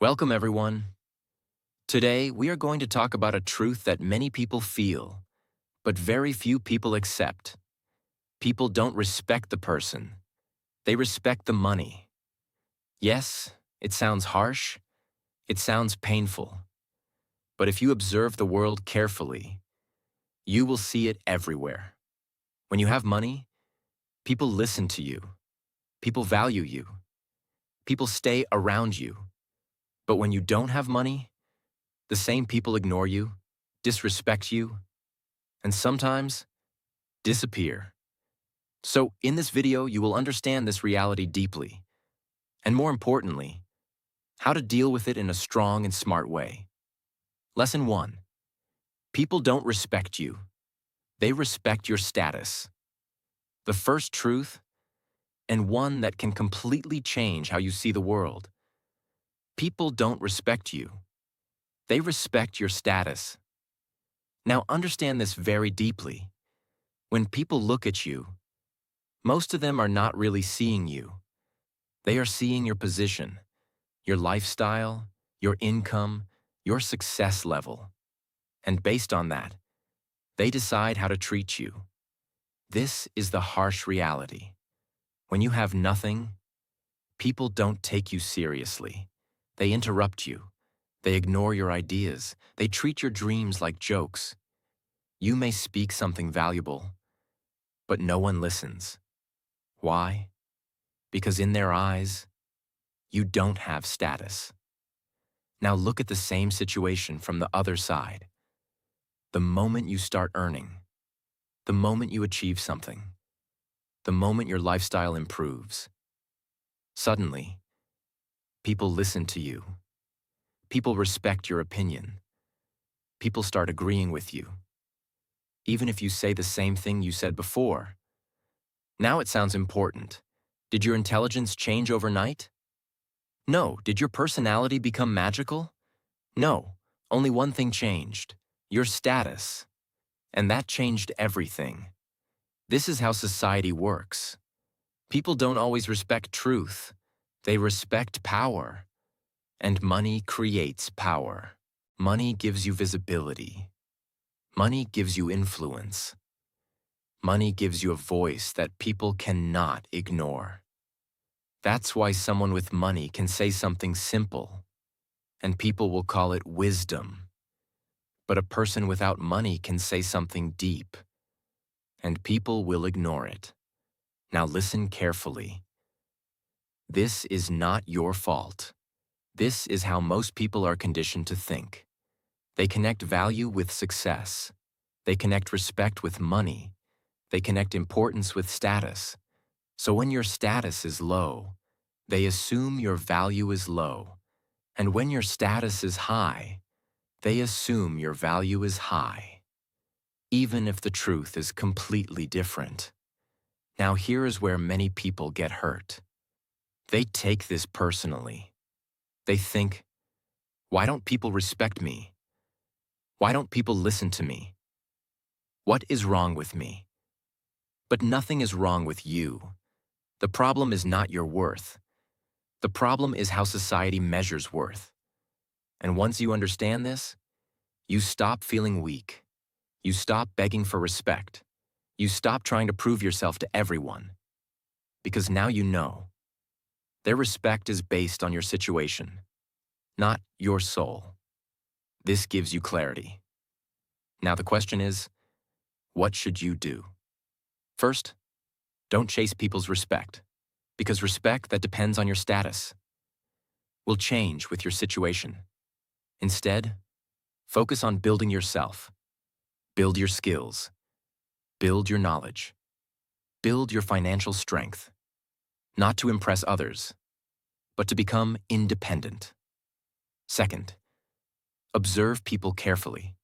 Welcome, everyone. Today, we are going to talk about a truth that many people feel, but very few people accept. People don't respect the person, they respect the money. Yes, it sounds harsh, it sounds painful, but if you observe the world carefully, you will see it everywhere. When you have money, people listen to you, people value you, people stay around you. But when you don't have money, the same people ignore you, disrespect you, and sometimes disappear. So in this video, you will understand this reality deeply, and more importantly, how to deal with it in a strong and smart way. Lesson 1. People don't respect you. They respect your status. The first truth, and one that can completely change how you see the world. People don't respect you. They respect your status. Now understand this very deeply. When people look at you, most of them are not really seeing you. They are seeing your position, your lifestyle, your income, your success level. And based on that, they decide how to treat you. This is the harsh reality. When you have nothing, people don't take you seriously. They interrupt you. They ignore your ideas. They treat your dreams like jokes. You may speak something valuable, but no one listens. Why? Because in their eyes, you don't have status. Now look at the same situation from the other side. The moment you start earning, the moment you achieve something, the moment your lifestyle improves, suddenly, people listen to you. People respect your opinion. People start agreeing with you. Even if you say the same thing you said before. Now it sounds important. Did your intelligence change overnight? No. Did your personality become magical? No. Only one thing changed: your status. And that changed everything. This is how society works. People don't always respect truth. They respect power. And money creates power. Money gives you visibility. Money gives you influence. Money gives you a voice that people cannot ignore. That's why someone with money can say something simple, and people will call it wisdom. But a person without money can say something deep, and people will ignore it. Now listen carefully. This is not your fault. This is how most people are conditioned to think. They connect value with success. They connect respect with money. They connect importance with status. So when your status is low, they assume your value is low. And when your status is high, they assume your value is high, even if the truth is completely different. Now here is where many people get hurt. They take this personally. They think, why don't people respect me? Why don't people listen to me? What is wrong with me? But nothing is wrong with you. The problem is not your worth. The problem is how society measures worth. And once you understand this, you stop feeling weak. You stop begging for respect. You stop trying to prove yourself to everyone. Because now you know. Their respect is based on your situation, not your soul. This gives you clarity. Now the question is, what should you do? First, don't chase people's respect, because respect that depends on your status will change with your situation. Instead, focus on building yourself. Build your skills. Build your knowledge. Build your financial strength. Not to impress others, but to become independent. Second, observe people carefully.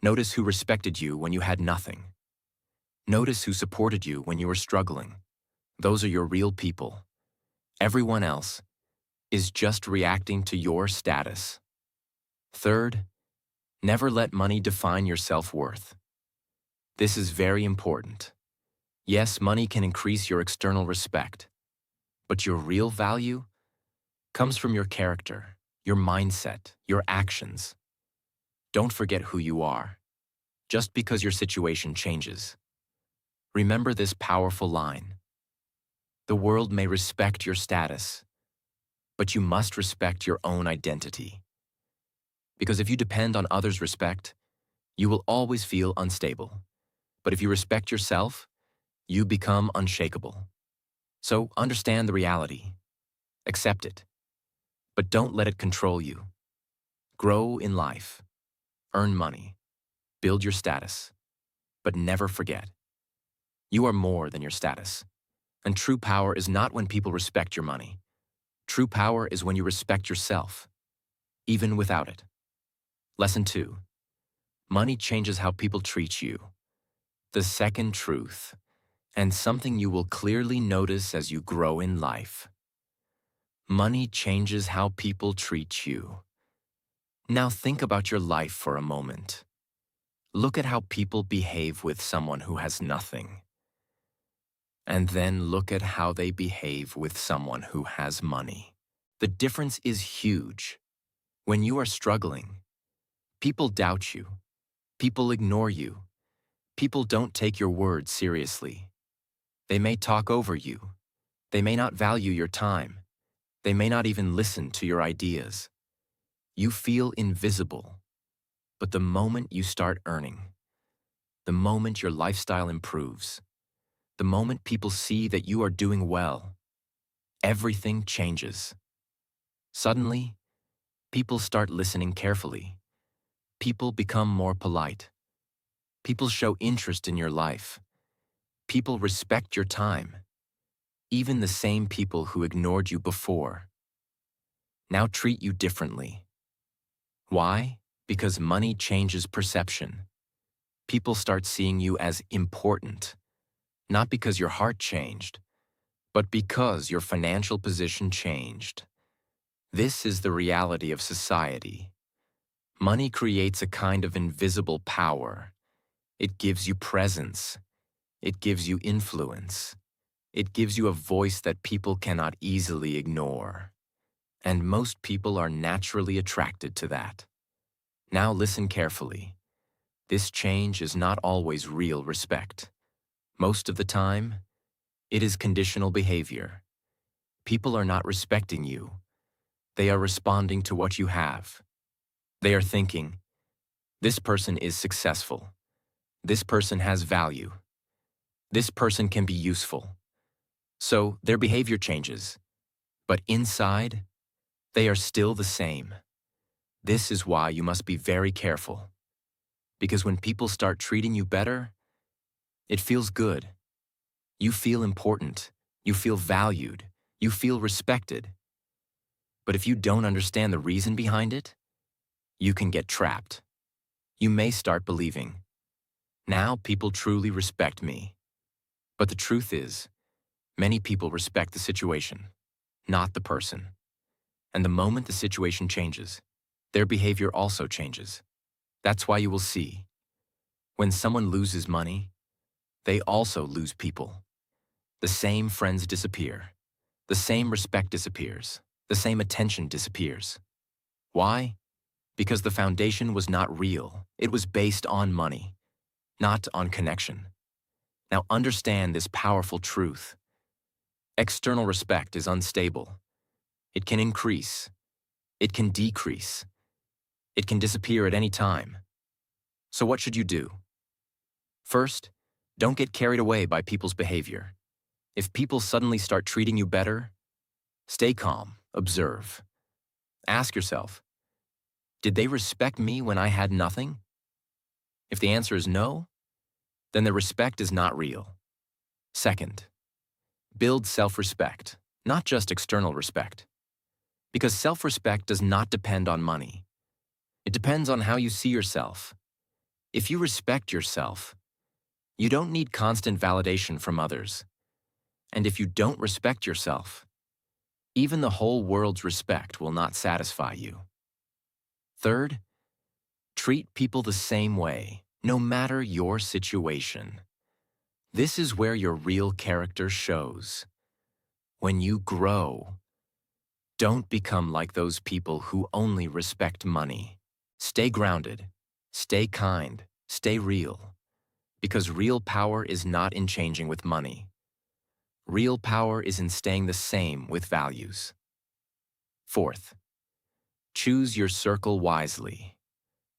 Notice who respected you when you had nothing. Notice who supported you when you were struggling. Those are your real people. Everyone else is just reacting to your status. Third, never let money define your self-worth. This is very important. Yes, money can increase your external respect, but your real value comes from your character. your mindset, your actions. Don't forget who you are, just because your situation changes. Remember this powerful line. The world may respect your status, but you must respect your own identity. Because if you depend on others' respect, you will always feel unstable. But if you respect yourself, you become unshakable. So understand the reality. Accept it. But don't let it control you. Grow in life. Earn money. Build your status. But never forget, you are more than your status. And true power is not when people respect your money. True power is when you respect yourself, even without it. Lesson 2. Money changes how people treat you. The second truth, and something you will clearly notice as you grow in life. Money changes how people treat you. Now think about your life for a moment. Look at how people behave with someone who has nothing. And then look at how they behave with someone who has money. The difference is huge. When you are struggling, people doubt you. People ignore you. People don't take your words seriously. They may talk over you. They may not value your time. They may not even listen to your ideas. You feel invisible. But the moment you start earning, the moment your lifestyle improves, the moment people see that you are doing well, everything changes. Suddenly, people start listening carefully. People become more polite. People show interest in your life. People respect your time. Even the same people who ignored you before now treat you differently. Why? Because money changes perception. People start seeing you as important, not because your heart changed, but because your financial position changed. This is the reality of society. Money creates a kind of invisible power. It gives you presence. It gives you influence. It gives you a voice that people cannot easily ignore. And most people are naturally attracted to that. Now listen carefully. This change is not always real respect. Most of the time, it is conditional behavior. People are not respecting you. They are responding to what you have. They are thinking, this person is successful. This person has value. This person can be useful. So their behavior changes. But inside, they are still the same. This is why you must be very careful. Because when people start treating you better, it feels good. You feel important. You feel valued. You feel respected. But if you don't understand the reason behind it, you can get trapped. You may start believing, now people truly respect me. But the truth is, many people respect the situation, not the person. And the moment the situation changes, their behavior also changes. That's why you will see, when someone loses money, they also lose people. The same friends disappear. The same respect disappears. The same attention disappears. Why? Because the foundation was not real. It was based on money, not on connection. Now understand this powerful truth. External respect is unstable. It can increase. It can decrease. It can disappear at any time. So what should you do? First, don't get carried away by people's behavior. If people suddenly start treating you better, stay calm, observe. Ask yourself, did they respect me when I had nothing? If the answer is no, then the respect is not real. Second, build self-respect, not just external respect. Because self-respect does not depend on money. It depends on how you see yourself. If you respect yourself, you don't need constant validation from others. And if you don't respect yourself, even the whole world's respect will not satisfy you. Third, treat people the same way, no matter your situation. This is where your real character shows. When you grow, Don't become like those people who only respect money. Stay grounded, stay kind, stay real. Because real power is not in changing with money. Real power is in staying the same with values. Fourth, choose your circle wisely.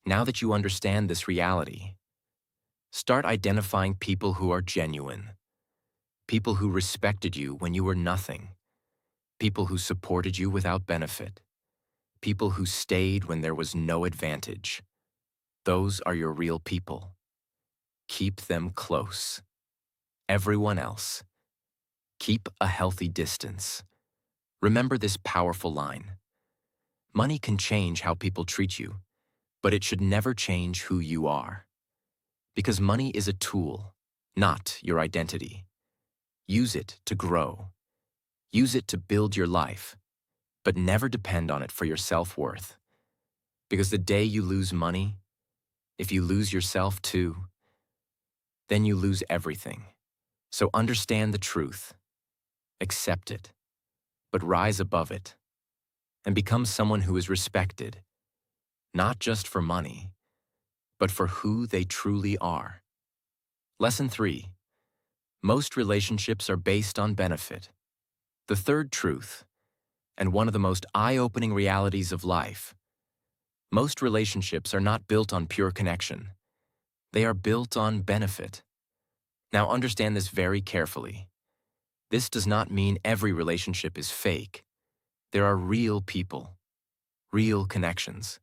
Now that you understand this reality, start identifying people who are genuine, people who respected you when you were nothing, people who supported you without benefit, people who stayed when there was no advantage. Those are your real people. Keep them close. Everyone else, keep a healthy distance. Remember this powerful line. Money can change how people treat you, but it should never change who you are. Because money is a tool, not your identity. Use it to grow. Use it to build your life, but never depend on it for your self-worth. Because the day you lose money, if you lose yourself too, then you lose everything. So understand the truth, accept it, but rise above it, and become someone who is respected, not just for money, but for who they truly are. Lesson 3. Most relationships are based on benefit. The third truth, and one of the most eye-opening realities of life. Most relationships are not built on pure connection. They are built on benefit. Now understand this very carefully. This does not mean every relationship is fake. There are real people, real connections,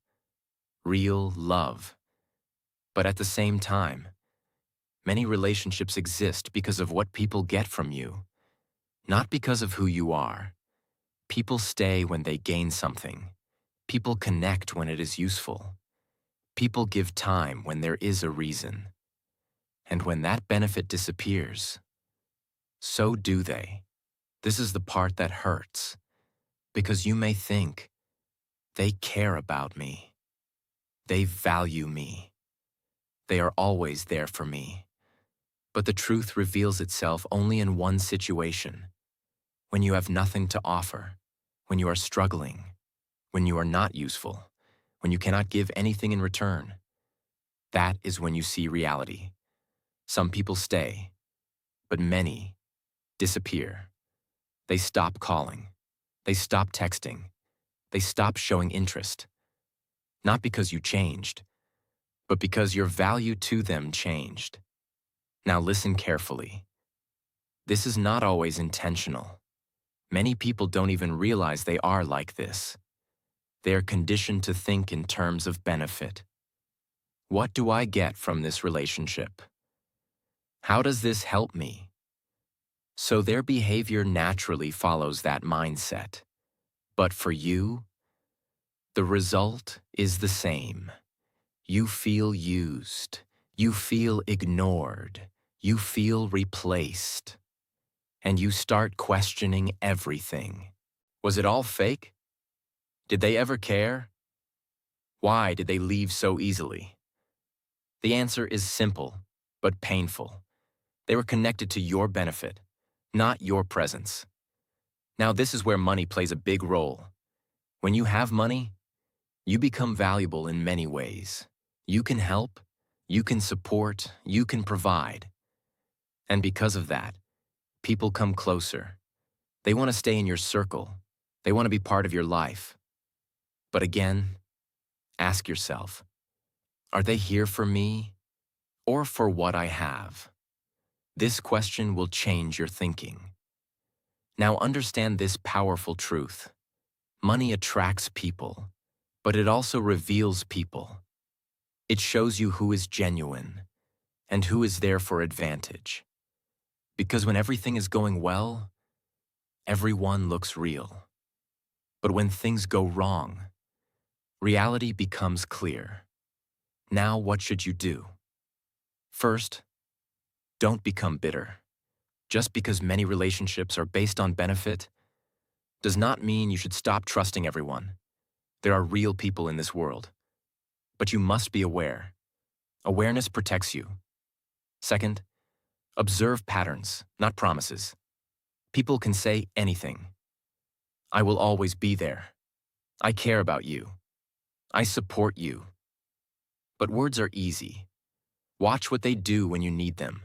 real love. But at the same time, many relationships exist because of what people get from you, not because of who you are. People stay when they gain something. People connect when it is useful. People give time when there is a reason. And when that benefit disappears, so do they. This is the part that hurts, because you may think, they care about me. They value me. They are always there for me. But the truth reveals itself only in one situation: when you have nothing to offer, when you are struggling, when you are not useful, when you cannot give anything in return. That is when you see reality. Some people stay, but many disappear. They stop calling. They stop texting. They stop showing interest. Not because you changed, but because your value to them changed. Now listen carefully. This is not always intentional. Many people don't even realize they are like this. They are conditioned to think in terms of benefit. What do I get from this relationship? How does this help me? So their behavior naturally follows that mindset. But for you, the result is the same. You feel used. You feel ignored. You feel replaced. And you start questioning everything. Was it all fake? Did they ever care? Why did they leave so easily? The answer is simple, but painful. They were connected to your benefit, not your presence. Now this is where money plays a big role. When you have money, you become valuable in many ways. You can help, you can support, you can provide. And because of that, people come closer. They want to stay in your circle. They want to be part of your life. But again, ask yourself, are they here for me or for what I have? This question will change your thinking. Now understand this powerful truth. Money attracts people, but it also reveals people. It shows you who is genuine and who is there for advantage. Because when everything is going well, everyone looks real. But when things go wrong, reality becomes clear. Now what should you do? First, don't become bitter. Just because many relationships are based on benefit does not mean you should stop trusting everyone. There are real people in this world. But you must be aware. Awareness protects you. Second, observe patterns, not promises. People can say anything. I will always be there. I care about you. I support you. But words are easy. Watch what they do when you need them.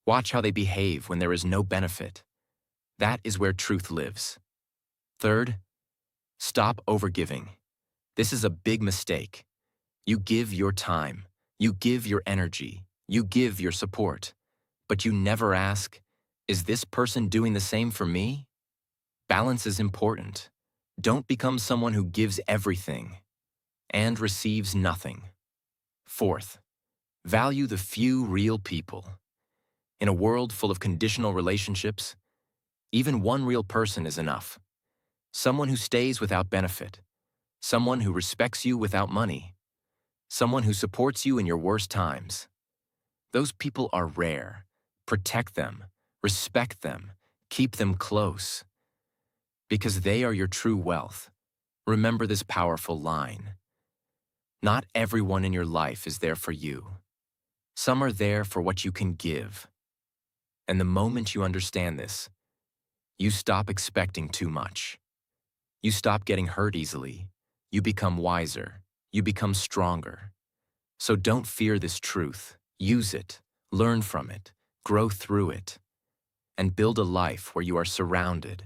Watch how they behave when there is no benefit. That is where truth lives. Third, stop overgiving. This is a big mistake. You give your time. You give your energy. You give your support. But you never ask, is this person doing the same for me? Balance is important. Don't become someone who gives everything and receives nothing. Fourth, value the few real people. In a world full of conditional relationships, even one real person is enough. Someone who stays without benefit. Someone who respects you without money. Someone who supports you in your worst times. Those people are rare. Protect them. Respect them. Keep them close. Because they are your true wealth. Remember this powerful line. Not everyone in your life is there for you. Some are there for what you can give. And the moment you understand this, you stop expecting too much. You stop getting hurt easily. You become wiser. You become stronger. So don't fear this truth. Use it. Learn from it. Grow through it. And build a life where you are surrounded,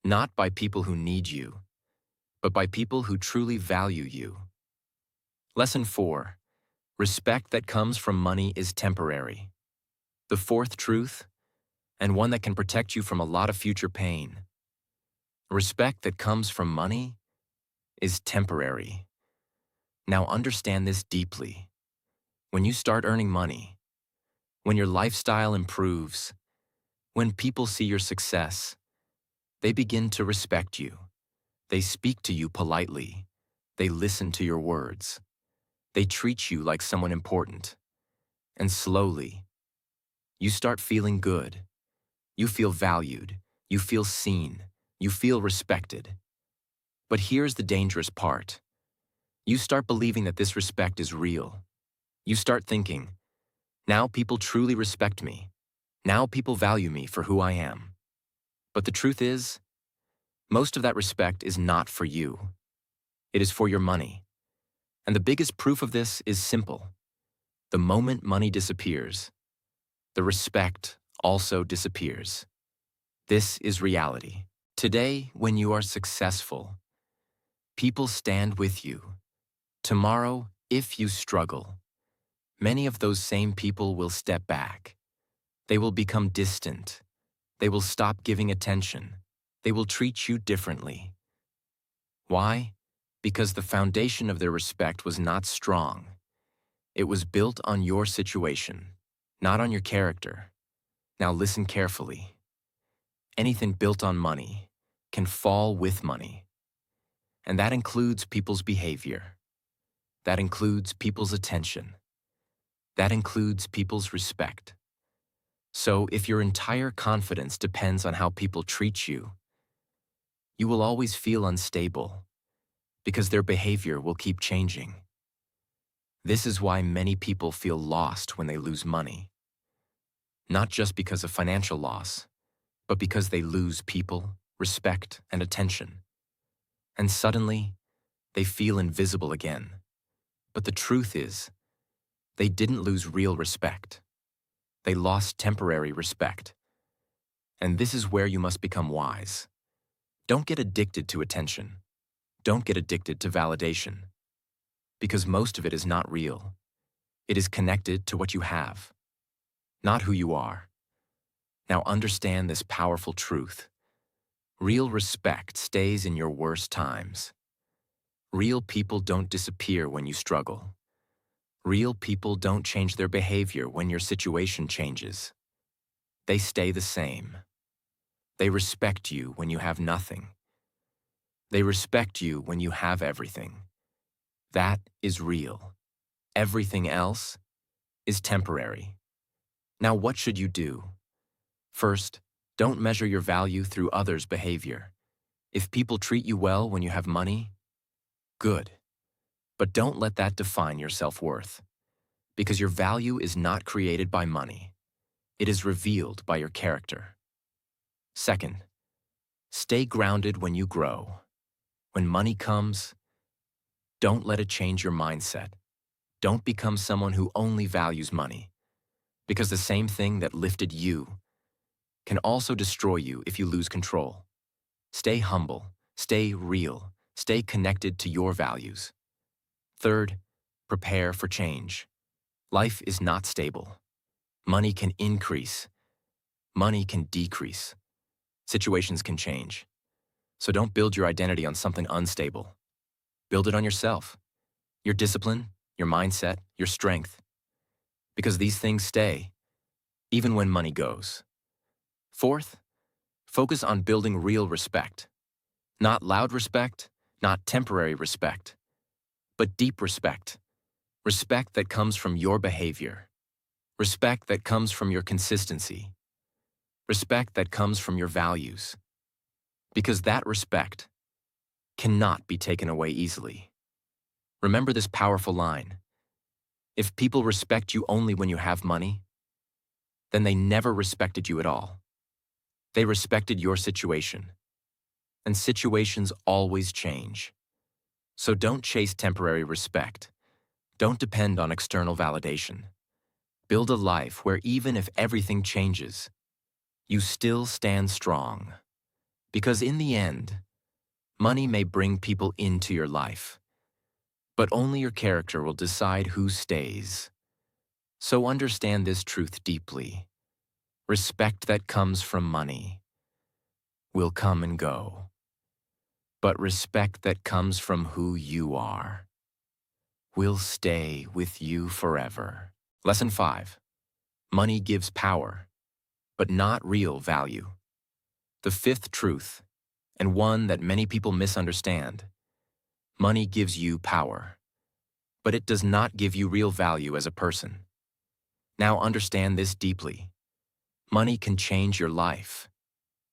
not by people who need you, but by people who truly value you. Lesson 4. Respect that comes from money is temporary. The fourth truth, and one that can protect you from a lot of future pain. Respect that comes from money is temporary. Now understand this deeply. When you start earning money, when your lifestyle improves, when people see your success, they begin to respect you. They speak to you politely. They listen to your words. They treat you like someone important. And slowly, you start feeling good. You feel valued. You feel seen. You feel respected. But here's the dangerous part. You start believing that this respect is real. You start thinking, now people truly respect me. Now people value me for who I am. But the truth is, most of that respect is not for you. It is for your money. And the biggest proof of this is simple. The moment money disappears, the respect also disappears. This is reality. Today, when you are successful, people stand with you. Tomorrow, if you struggle, many of those same people will step back. They will become distant. They will stop giving attention. They will treat you differently. Why? Because the foundation of their respect was not strong. It was built on your situation, not on your character. Now listen carefully. Anything built on money can fall with money. And that includes people's behavior. That includes people's attention. That includes people's respect. So if your entire confidence depends on how people treat you, you will always feel unstable because their behavior will keep changing. This is why many people feel lost when they lose money. Not just because of financial loss, but because they lose people, respect, and attention. And suddenly, they feel invisible again. But the truth is, they didn't lose real respect. They lost temporary respect. And this is where you must become wise. Don't get addicted to attention. Don't get addicted to validation. Because most of it is not real. It is connected to what you have, not who you are. Now understand this powerful truth. Real respect stays in your worst times. Real people don't disappear when you struggle. Real people don't change their behavior when your situation changes. They stay the same. They respect you when you have nothing. They respect you when you have everything. That is real. Everything else is temporary. Now what should you do? First, don't measure your value through others' behavior. If people treat you well when you have money, good. But don't let that define your self-worth. Because your value is not created by money. It is revealed by your character. Second, Stay grounded when you grow. When money comes, don't let it change your mindset. Don't become someone who only values money, because the same thing that lifted you can also destroy you if you lose control. Stay humble, stay real, stay connected to your values. Third, prepare for change. Life is not stable. Money can increase. Money can decrease. Situations can change. So don't build your identity on something unstable. Build it on yourself, your discipline, your mindset, your strength. Because these things stay, even when money goes. Fourth, focus on building real respect. Not loud respect, not temporary respect, but deep respect. Respect that comes from your behavior. Respect that comes from your consistency. Respect that comes from your values. Because that respect cannot be taken away easily. Remember this powerful line. If people respect you only when you have money, then they never respected you at all. They respected your situation. And situations always change. So don't chase temporary respect. Don't depend on external validation. Build a life where even if everything changes, you still stand strong. Because in the end, money may bring people into your life, but only your character will decide who stays. So understand this truth deeply. Respect that comes from money will come and go, but respect that comes from who you are will stay with you forever. Lesson 5. Money gives power, but not real value. The fifth truth, and one that many people misunderstand. Money gives you power, but it does not give you real value as a person. Now understand this deeply. Money can change your life.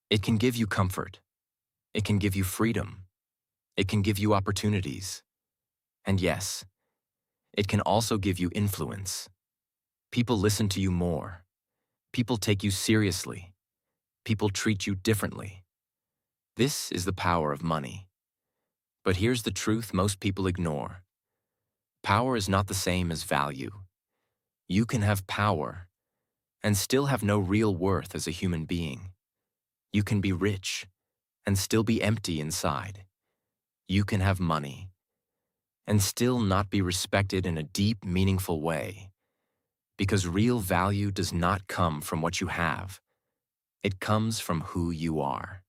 It can give you comfort. It can give you freedom. It can give you opportunities. And yes, it can also give you influence. People listen to you more. People take you seriously. People treat you differently. This is the power of money. But here's the truth most people ignore. Power is not the same as value. You can have power and still have no real worth as a human being. You can be rich and still be empty inside. You can have money and still not be respected in a deep, meaningful way. Because real value does not come from what you have. It comes from who you are.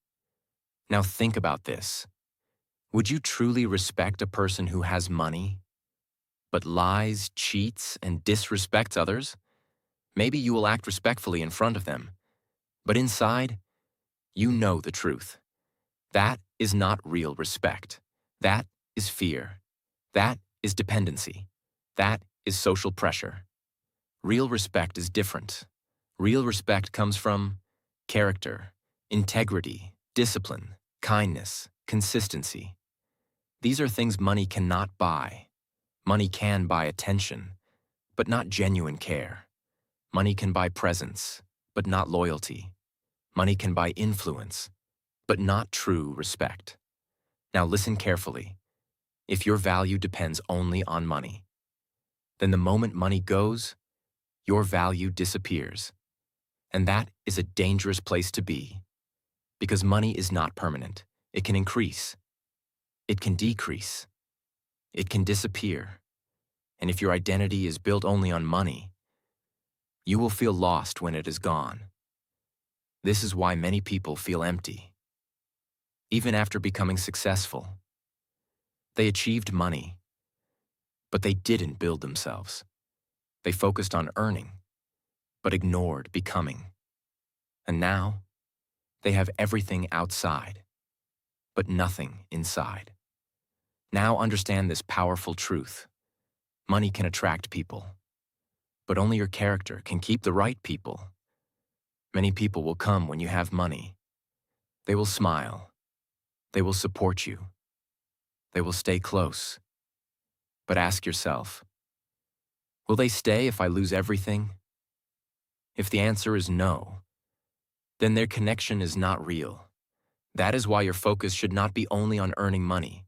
Now think about this. Would you truly respect a person who has money, but lies, cheats, and disrespects others? Maybe you will act respectfully in front of them, but inside, you know the truth. That is not real respect. That is fear. That is dependency. That is social pressure. Real respect is different. Real respect comes from character, integrity, discipline, kindness, consistency. These are things money cannot buy. Money can buy attention, but not genuine care. Money can buy presence, but not loyalty. Money can buy influence, but not true respect. Now listen carefully. If your value depends only on money, then the moment money goes, your value disappears. And that is a dangerous place to be. Because money is not permanent. It can increase. It can decrease. It can disappear. And if your identity is built only on money, you will feel lost when it is gone. This is why many people feel empty. Even after becoming successful, they achieved money, but they didn't build themselves. They focused on earning, but ignored becoming. And now, they have everything outside, but nothing inside. Now understand this powerful truth. Money can attract people, but only your character can keep the right people. Many people will come when you have money. They will smile. They will support you. They will stay close. But ask yourself, will they stay if I lose everything? If the answer is no, then their connection is not real. That is why your focus should not be only on earning money.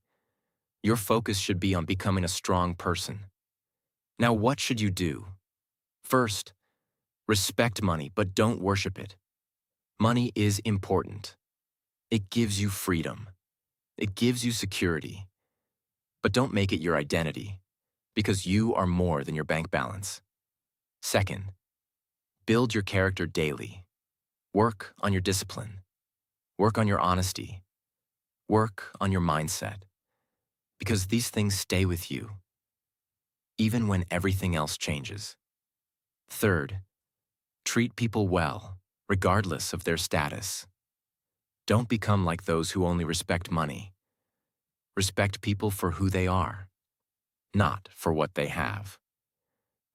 Your focus should be on becoming a strong person. Now, what should you do? First, respect money, but don't worship it. Money is important. It gives you freedom. It gives you security. But don't make it your identity, because you are more than your bank balance. Second, build your character daily. Work on your discipline. Work on your honesty. Work on your mindset. Because these things stay with you, even when everything else changes. Third, treat people well, regardless of their status. Don't become like those who only respect money. Respect people for who they are, not for what they have.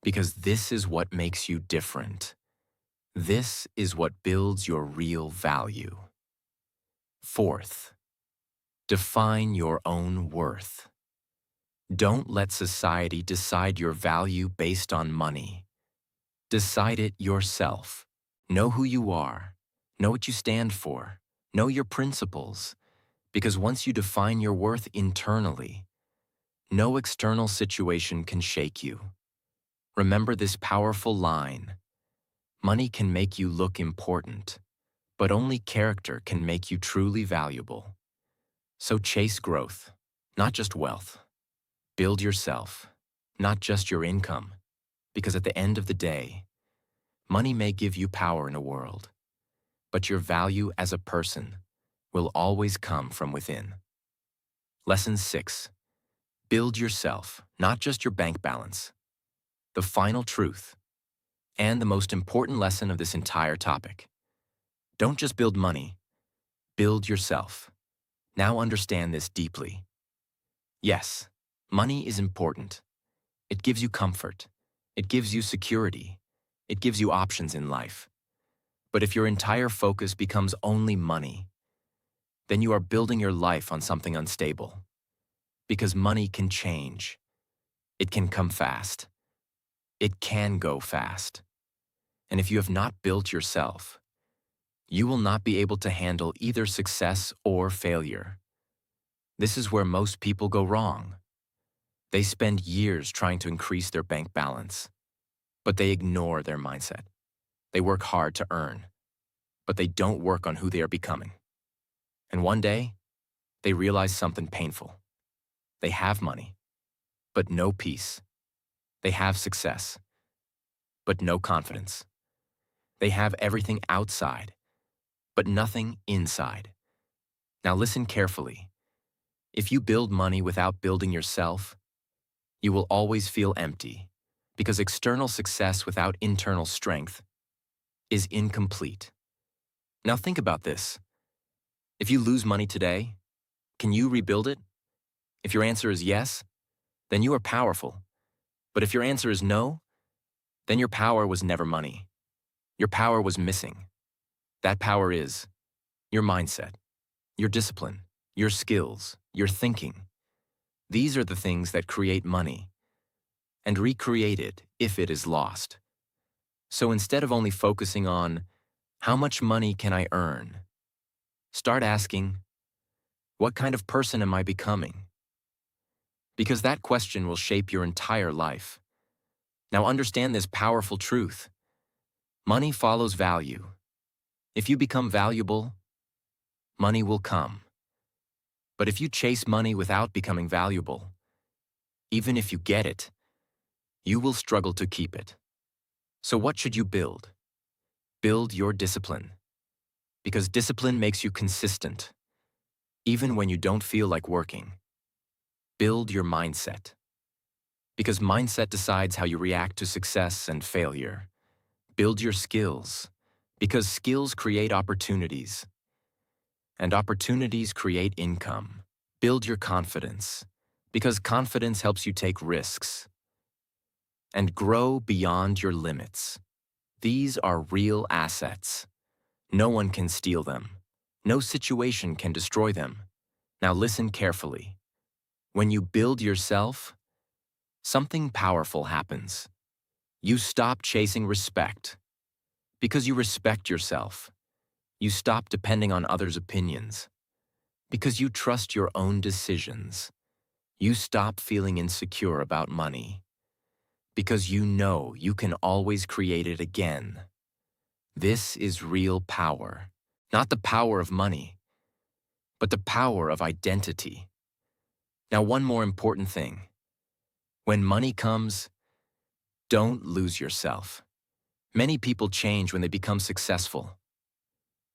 Because this is what makes you different. This is what builds your real value. Fourth, define your own worth. Don't let society decide your value based on money. Decide it yourself. Know who you are. Know what you stand for. Know your principles. Because once you define your worth internally, no external situation can shake you. Remember this powerful line: money can make you look important, but only character can make you truly valuable. So chase growth, not just wealth. Build yourself, not just your income, because at the end of the day, money may give you power in a world, but your value as a person will always come from within. Lesson 6. Build yourself, not just your bank balance. The final truth, and the most important lesson of this entire topic. Don't just build money, build yourself. Now understand this deeply. Yes, money is important. It gives you comfort. It gives you security. It gives you options in life. But if your entire focus becomes only money, then you are building your life on something unstable. Because money can change. It can come fast. It can go fast. And if you have not built yourself, you will not be able to handle either success or failure. This is where most people go wrong. They spend years trying to increase their bank balance, but they ignore their mindset. They work hard to earn, but they don't work on who they are becoming. And one day, they realize something painful. They have money, but no peace. They have success, but no confidence. They have everything outside, but nothing inside. Now listen carefully. If you build money without building yourself, you will always feel empty, because external success without internal strength is incomplete. Now think about this. If you lose money today, can you rebuild it? If your answer is yes, then you are powerful. But if your answer is no, then your power was never money. Your power was missing. That power is your mindset, your discipline, your skills, your thinking. These are the things that create money and recreate it if it is lost. So instead of only focusing on how much money can I earn, start asking, what kind of person am I becoming? Because that question will shape your entire life. Now understand this powerful truth. Money follows value. If you become valuable, money will come. But if you chase money without becoming valuable, even if you get it, you will struggle to keep it. So what should you build? Build your discipline. Because discipline makes you consistent, even when you don't feel like working. Build your mindset. Because mindset decides how you react to success and failure. Build your skills. Because skills create opportunities. And opportunities create income. Build your confidence. Because confidence helps you take risks. And grow beyond your limits. These are real assets. No one can steal them. No situation can destroy them. Now listen carefully. When you build yourself, something powerful happens. You stop chasing respect. Because you respect yourself. You stop depending on others' opinions. Because you trust your own decisions. You stop feeling insecure about money. Because you know you can always create it again. This is real power. Not the power of money, but the power of identity. Now, one more important thing. When money comes, don't lose yourself. Many people change when they become successful.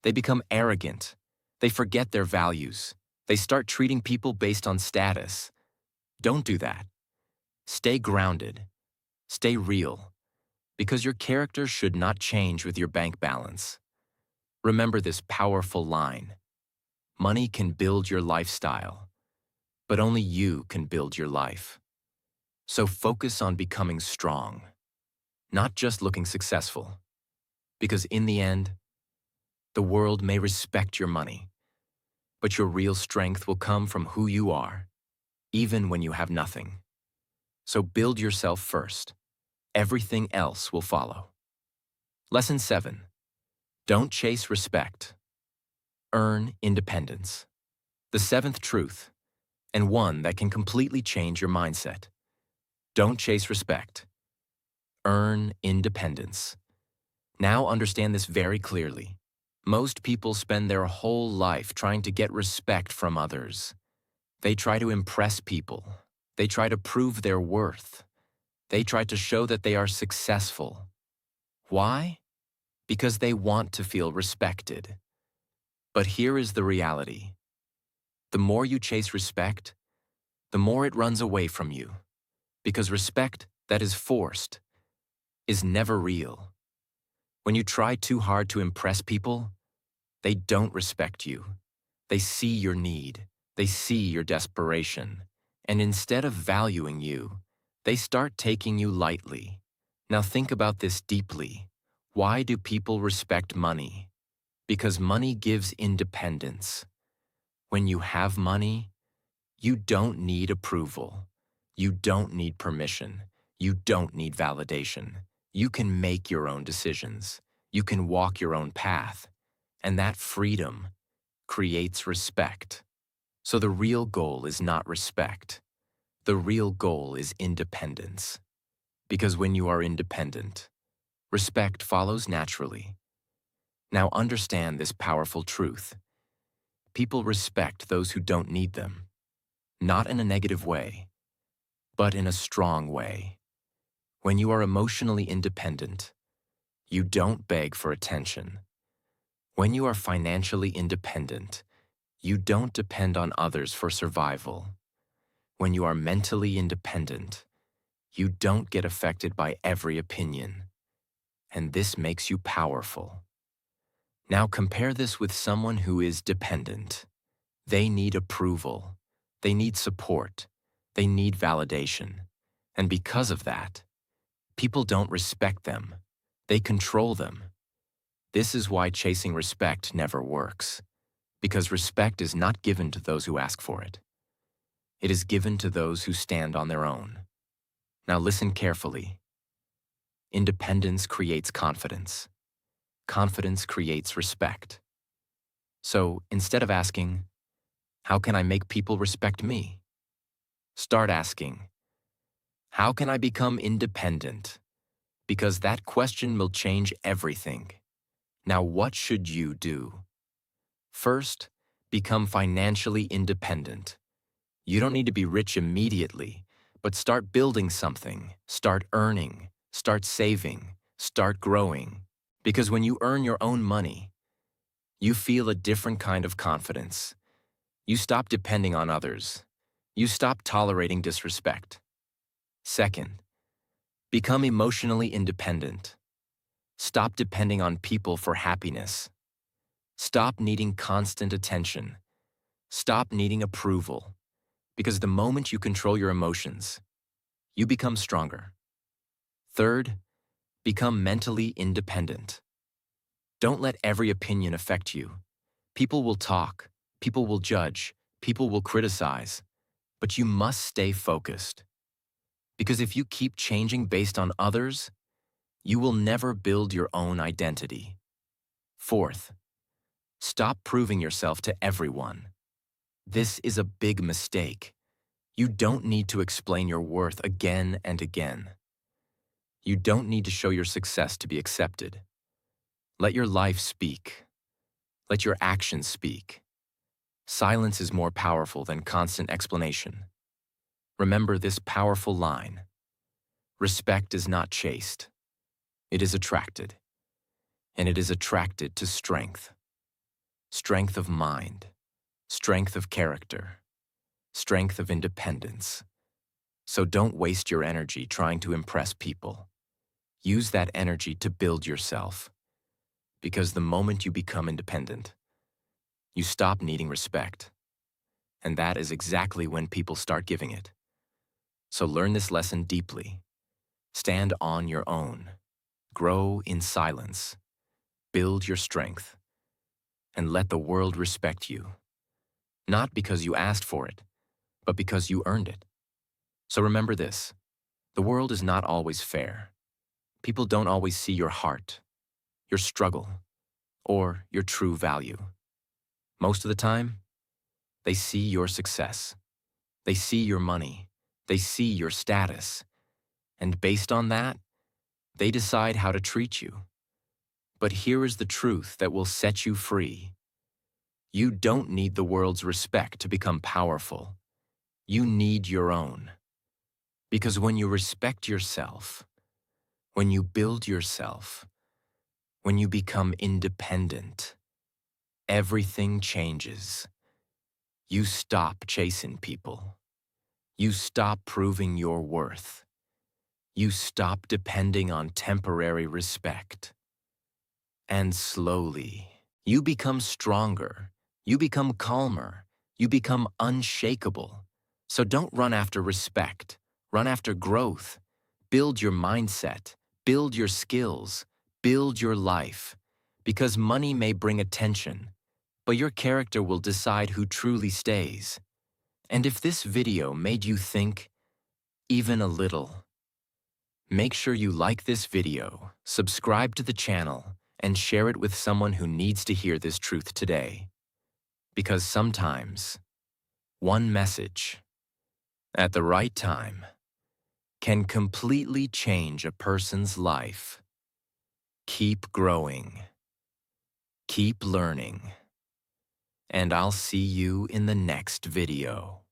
They become arrogant. They forget their values. They start treating people based on status. Don't do that. Stay grounded. Stay real. Because your character should not change with your bank balance. Remember this powerful line. Money can build your lifestyle, but only you can build your life. So focus on becoming strong, not just looking successful. Because in the end, the world may respect your money, but your real strength will come from who you are, even when you have nothing. So build yourself first. Everything else will follow. Lesson 7. Don't chase respect. Earn independence. The seventh truth, and one that can completely change your mindset. Don't chase respect. Earn independence. Now understand this very clearly. Most people spend their whole life trying to get respect from others. They try to impress people. They try to prove their worth. They try to show that they are successful. Why? Because they want to feel respected. But here is the reality. The more you chase respect, the more it runs away from you. Because respect that is forced is never real. When you try too hard to impress people, they don't respect you. They see your need. They see your desperation. And instead of valuing you, they start taking you lightly. Now think about this deeply. Why do people respect money? Because money gives independence. When you have money, you don't need approval. You don't need permission. You don't need validation. You can make your own decisions. You can walk your own path. And that freedom creates respect. So the real goal is not respect. The real goal is independence. Because when you are independent, respect follows naturally. Now understand this powerful truth. People respect those who don't need them. Not in a negative way, but in a strong way. When you are emotionally independent, you don't beg for attention. When you are financially independent, you don't depend on others for survival. When you are mentally independent, you don't get affected by every opinion. And this makes you powerful. Now compare this with someone who is dependent. They need approval. They need support. They need validation. And because of that, people don't respect them. They control them. This is why chasing respect never works. Because respect is not given to those who ask for it. It is given to those who stand on their own. Now listen carefully. Independence creates confidence. Confidence creates respect. So instead of asking, how can I make people respect me? Start asking, how can I become independent? Because that question will change everything. Now what should you do? First, become financially independent. You don't need to be rich immediately, but start building something, start earning, start saving, start growing. Because when you earn your own money, you feel a different kind of confidence. You stop depending on others. You stop tolerating disrespect. Second, become emotionally independent. Stop depending on people for happiness. Stop needing constant attention. Stop needing approval. Because the moment you control your emotions, you become stronger. Third, become mentally independent. Don't let every opinion affect you. People will talk, people will judge, people will criticize, but you must stay focused. Because if you keep changing based on others, you will never build your own identity. Fourth, stop proving yourself to everyone. This is a big mistake. You don't need to explain your worth again and again. You don't need to show your success to be accepted. Let your life speak. Let your actions speak. Silence is more powerful than constant explanation. Remember this powerful line. Respect is not chased. It is attracted. And it is attracted to strength. Strength of mind. Strength of character. Strength of independence. So don't waste your energy trying to impress people. Use that energy to build yourself. Because the moment you become independent, you stop needing respect. And that is exactly when people start giving it. So learn this lesson deeply. Stand on your own. Grow in silence. Build your strength. And let the world respect you. Not because you asked for it, but because you earned it. So remember this. The world is not always fair. People don't always see your heart, your struggle, or your true value. Most of the time, they see your success. They see your money. They see your status. And based on that, they decide how to treat you. But here is the truth that will set you free. You don't need the world's respect to become powerful. You need your own. Because when you respect yourself, when you build yourself, when you become independent, everything changes. You stop chasing people. You stop proving your worth. You stop depending on temporary respect. And slowly, you become stronger. You become calmer. You become unshakable. So don't run after respect. Run after growth. Build your mindset. Build your skills. Build your life. Because money may bring attention, but your character will decide who truly stays. And if this video made you think, even a little, make sure you like this video, subscribe to the channel, and share it with someone who needs to hear this truth today. Because sometimes, one message, at the right time, can completely change a person's life. Keep growing. Keep learning. And I'll see you in the next video.